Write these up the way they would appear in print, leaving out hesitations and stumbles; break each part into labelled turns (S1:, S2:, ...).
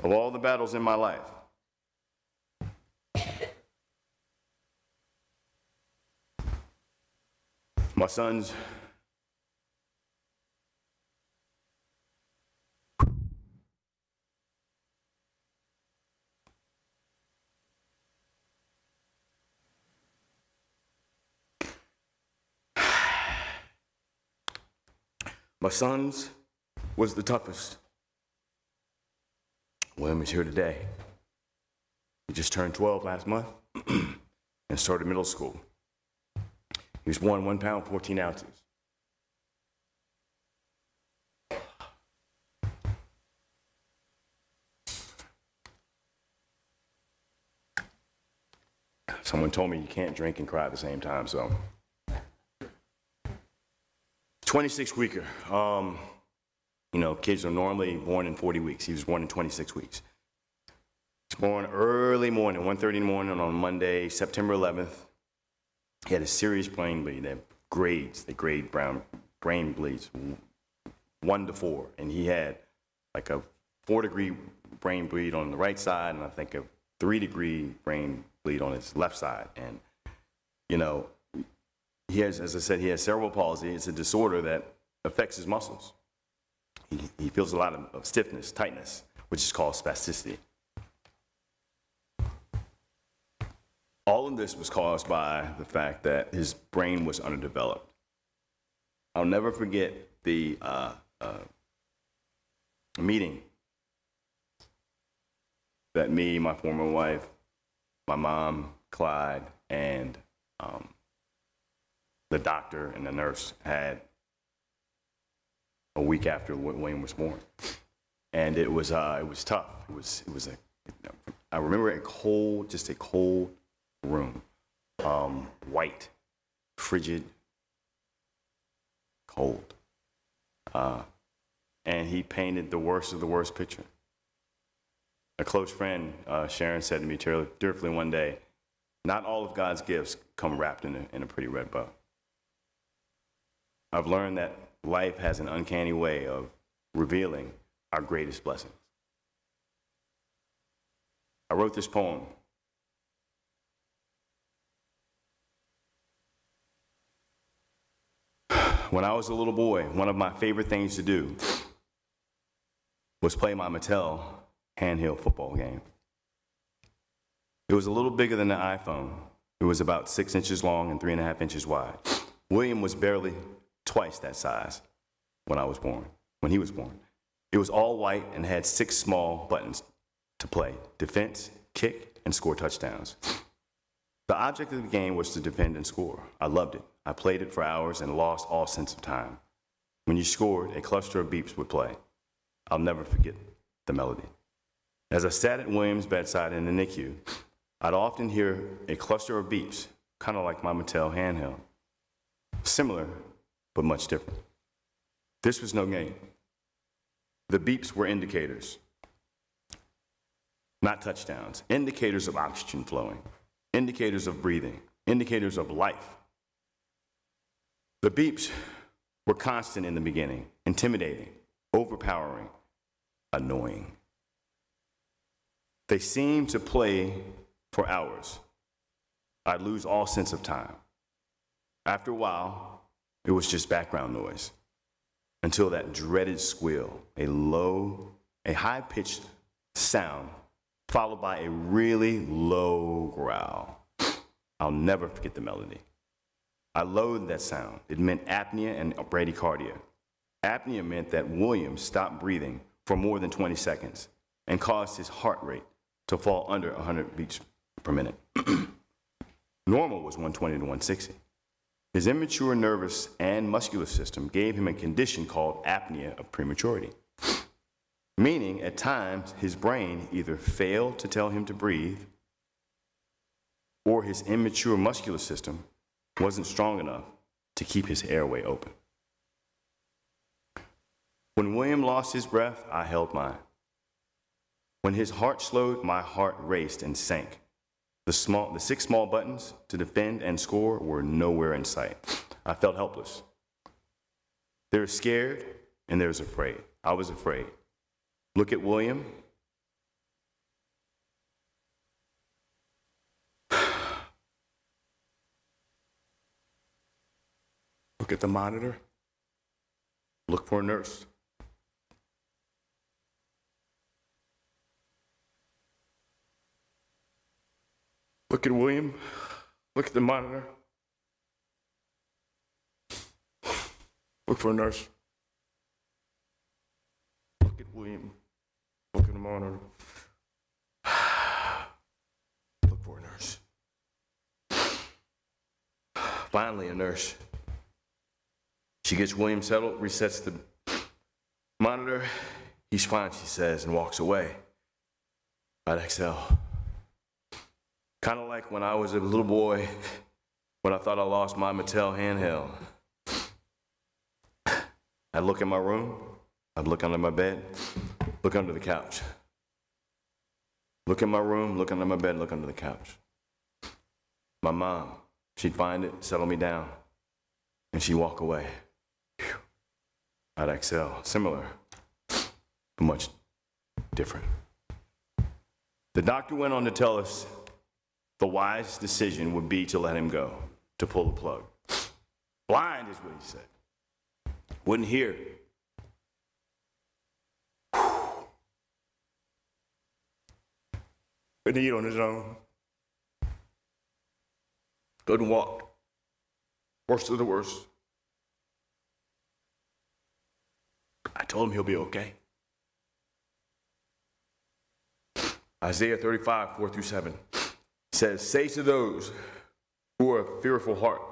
S1: Of all the battles in my life, my son's was the toughest. William is here today. He just turned 12 last month and started middle school. He was born 1 pound, 14 ounces. Someone told me you can't drink and cry at the same time, so. 26 weeker. You know, kids are normally born in 40 weeks. He was born in 26 weeks. He was born early morning, 1:30 in the morning on Monday, September 11th. He had a serious brain bleed. They grade brain bleeds 1 to 4. And he had like a 4-degree brain bleed on the right side, and I think a 3-degree brain bleed on his left side. And, you know, he has, as I said, he has cerebral palsy. It's a disorder that affects his muscles. He feels a lot of stiffness, tightness, which is called spasticity. All of this was caused by the fact that his brain was underdeveloped. I'll never forget the meeting that me, my former wife, my mom, Clyde, and the doctor and the nurse had a week after William was born. And it was tough. I remember a cold room, white, frigid, cold. And he painted the worst of the worst picture. A close friend, Sharon, said to me tearfully one day, "Not all of God's gifts come wrapped in a pretty red bow." I've learned that life has an uncanny way of revealing our greatest blessings. I wrote this poem. When I was a little boy, one of my favorite things to do was play my Mattel handheld football game. It was a little bigger than the iPhone. It was about 6 inches long and 3.5 inches wide. William was barely twice that size when he was born. It was all white and had 6 small buttons to play: defense, kick, and score touchdowns. The object of the game was to defend and score. I loved it. I played it for hours and lost all sense of time. When you scored, a cluster of beeps would play. I'll never forget the melody. As I sat at William's bedside in the NICU, I'd often hear a cluster of beeps, kind of like my Mattel handheld. Similar, but much different. This was no game. The beeps were indicators, not touchdowns. Indicators of oxygen flowing, indicators of breathing, indicators of life. The beeps were constant in the beginning, intimidating, overpowering, annoying. They seemed to play for hours. I'd lose all sense of time. After a while, it was just background noise, until that dreaded squeal, a high-pitched sound, followed by a really low growl. I'll never forget the melody. I loathed that sound. It meant apnea and bradycardia. Apnea meant that William stopped breathing for more than 20 seconds and caused his heart rate to fall under 100 beats per minute. Normal was 120 to 160. His immature nervous and muscular system gave him a condition called apnea of prematurity, meaning at times his brain either failed to tell him to breathe or his immature muscular system wasn't strong enough to keep his airway open. When William lost his breath, I held mine. When his heart slowed, my heart raced and sank. The 6 small buttons to defend and score were nowhere in sight. I felt helpless. There's scared and there's afraid. I was afraid. Look at William. Look at the monitor. Look for a nurse. Look at William. Look at the monitor. Look for a nurse. Look at William. Look at the monitor. Look for a nurse. Finally, a nurse. She gets William settled, resets the monitor. He's fine, she says, and walks away. I'd exhale. Kind of like when I was a little boy, when I thought I lost my Mattel handheld. I'd look in my room, I'd look under my bed, look under the couch. Look in my room, look under my bed, look under the couch. My mom, she'd find it, settle me down, and she'd walk away. Whew. I'd exhale. Similar, but much different. The doctor went on to tell us the wise decision would be to let him go, to pull the plug. Blind is what he said. Wouldn't hear. Couldn't eat on his own. Couldn't walk. Worst of the worst. I told him he'll be okay. Isaiah 35, 4-7 says, say to those who are of fearful heart,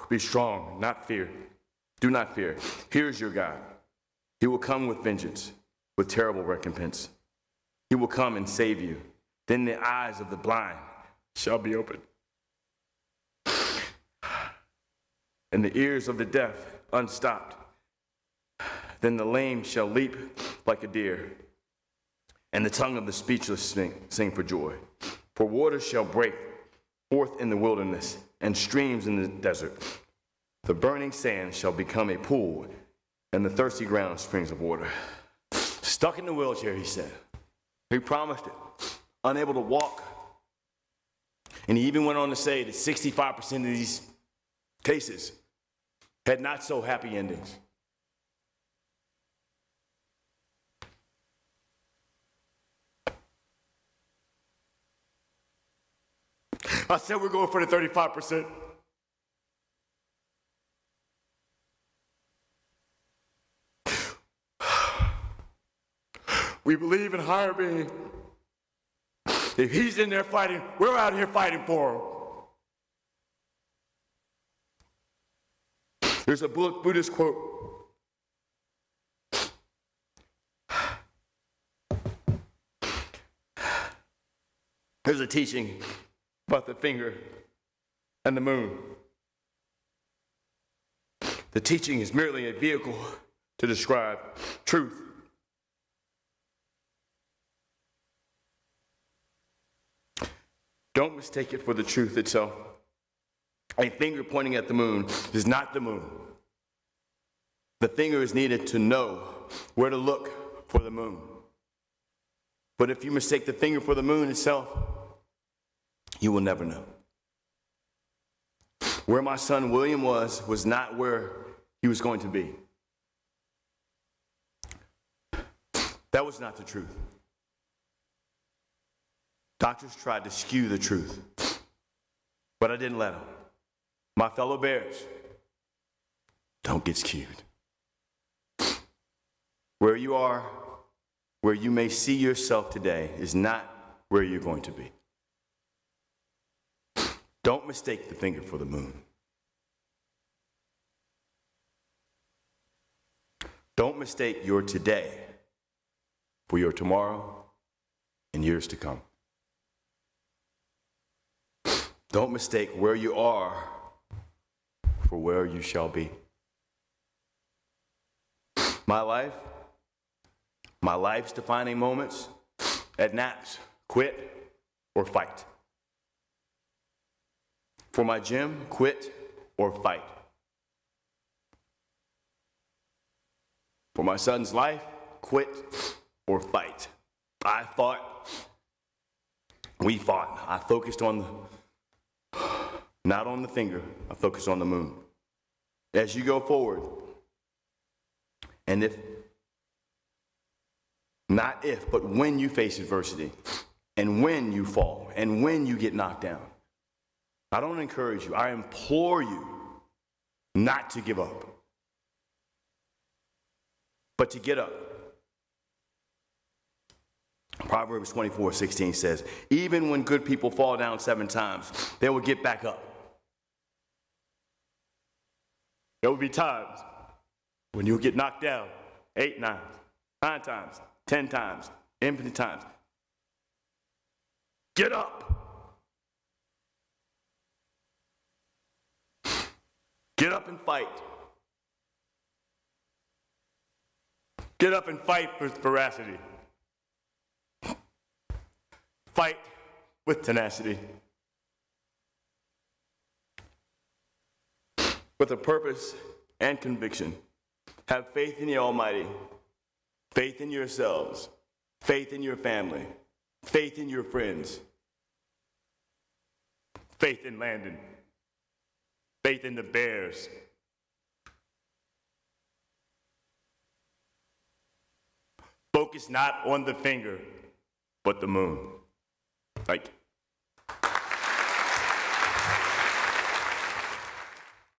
S1: be strong, not fear. Do not fear. Here's your God. He will come with vengeance, with terrible recompense. He will come and save you. Then the eyes of the blind shall be opened, and the ears of the deaf unstopped. Then the lame shall leap like a deer, and the tongue of the speechless sing for joy. For waters shall break forth in the wilderness, and streams in the desert. The burning sand shall become a pool, and the thirsty ground springs of water. Stuck in the wheelchair, he said. He promised it. Unable to walk. And he even went on to say that 65% of these cases had not so happy endings. I said we're going for the 35%. We believe in higher being. If he's in there fighting, we're out here fighting for him. There's a Buddhist quote. There's a teaching about the finger and the moon. The teaching is merely a vehicle to describe truth. Don't mistake it for the truth itself. A finger pointing at the moon is not the moon. The finger is needed to know where to look for the moon. But if you mistake the finger for the moon itself, you will never know. Where my son William was not where he was going to be. That was not the truth. Doctors tried to skew the truth, but I didn't let them. My fellow Bears, don't get skewed. Where you are, where you may see yourself today, is not where you're going to be. Don't mistake the finger for the moon. Don't mistake your today for your tomorrow and years to come. Don't mistake where you are for where you shall be. My life's defining moments at naps, quit or fight. For my gym, quit or fight. For my son's life, quit or fight. We fought. I focused on Not on the finger, I focus on the moon. As you go forward, and not if, but when you face adversity, and when you fall, and when you get knocked down, I don't encourage you, I implore you not to give up, but to get up. Proverbs 24:16 says, even when good people fall down 7 times, they will get back up. There will be times when you'll get knocked down 8 times, 9 times, 10 times, infinite times. Get up. Get up and fight. Get up and fight with veracity. Fight with tenacity. With a purpose and conviction. Have faith in the Almighty. Faith in yourselves. Faith in your family. Faith in your friends. Faith in Landon. Faith in the Bears. Focus not on the finger, but the moon. Thank you.